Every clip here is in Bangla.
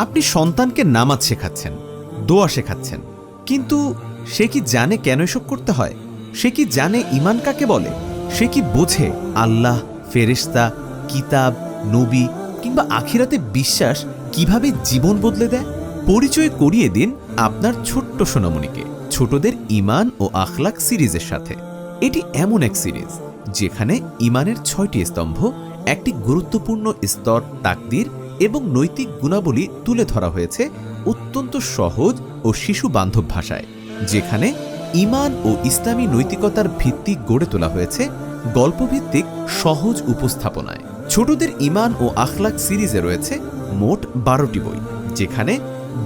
আপনি সন্তানকে নামাজ শেখাচ্ছেন, দোয়া শেখাচ্ছেন, কিন্তু সে কি জানে কেন এসব করতে হয়? সে কি জানে ঈমান কাকে বলে? সে কি বোঝে আল্লাহ, ফেরেশতা, কিতাব, নবী কিংবা আখিরাতে বিশ্বাস কিভাবে জীবন বদলে দেয়? পরিচয় করিয়ে দিন আপনার ছোট্ট সোনামণিকে ছোটদের ঈমান ও আখলাক সিরিজের সাথে। এটি এমন এক সিরিজ যেখানে ঈমানের ৬টি স্তম্ভ, একটি গুরুত্বপূর্ণ স্তর তাকদীর এবং নৈতিক গুণাবলী তুলে ধরা হয়েছে অত্যন্ত সহজ ও শিশু বান্ধব ভাষায়, যেখানে ঈমান ও ইসলামী নৈতিকতার ভিত্তি গড়ে তোলা হয়েছে গল্পভিত্তিক সহজ উপস্থাপনায়। ছোটদের ঈমান ও আখলাক সিরিজে রয়েছে মোট ১২টি বই, যেখানে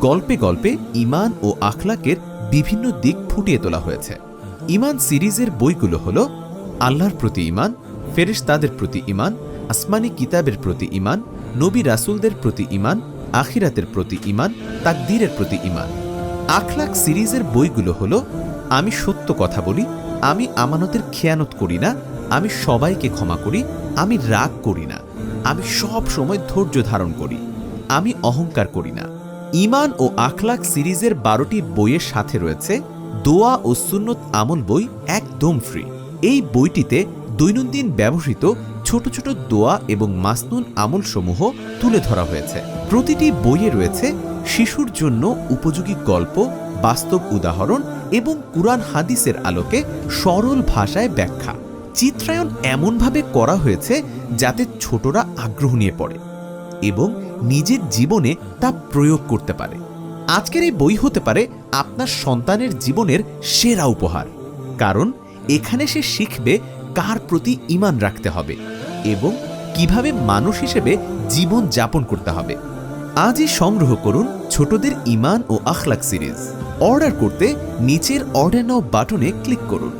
গল্পে গল্পে ঈমান ও আখলাকের বিভিন্ন দিক ফুটিয়ে তোলা হয়েছে। ঈমান সিরিজের বইগুলো হল আল্লাহর প্রতি ঈমান, ফেরেশতাদের প্রতি ঈমান, আসমানি কিতাবের প্রতি ঈমান, নবী রাসূলদের প্রতি ঈমান, আখিরাতের প্রতি ঈমান, তাকদীরের প্রতি ঈমান। আখলাক সিরিজের বইগুলো হল আমি সত্য কথা বলি, আমি আমানতের খেয়ানত করি না, আমি সবাইকে ক্ষমা করি, আমি রাগ করি না, আমি সব সময় ধৈর্য ধারণ করি, আমি অহংকার করি না। ঈমান ও আখলাক সিরিজের ১২টি বইয়ের সাথে রয়েছে দোয়া ও সুন্নত আমল বই একদম ফ্রি। এই বইটিতে দৈনন্দিন ব্যবহৃত ছোট ছোট দোয়া এবং মাসনুন আমলসমূহ তুলে ধরা হয়েছে। প্রতিটি বইয়ে রয়েছে শিশুর জন্য উপযোগী গল্প, বাস্তব উদাহরণ এবং কুরআন হাদিসের আলোকে সরল ভাষায় ব্যাখ্যা। চিত্রায়ন এমনভাবে করা হয়েছে যাতে ছোটরা আগ্রহ নিয়ে পড়ে এবং নিজের জীবনে তা প্রয়োগ করতে পারে। আজকের এই বই হতে পারে আপনার সন্তানের জীবনের সেরা উপহার, কারণ এখানে সে শিখবে কার প্রতি ঈমান রাখতে হবে এবং কিভাবে মানুষ হিসেবে জীবন যাপন করতে হবে। আজই সংগ্রহ করুন ছোটদের ঈমান ও আখলাক সিরিজ। অর্ডার করতে নিচের অর্ডার নাও বাটনে ক্লিক করুন।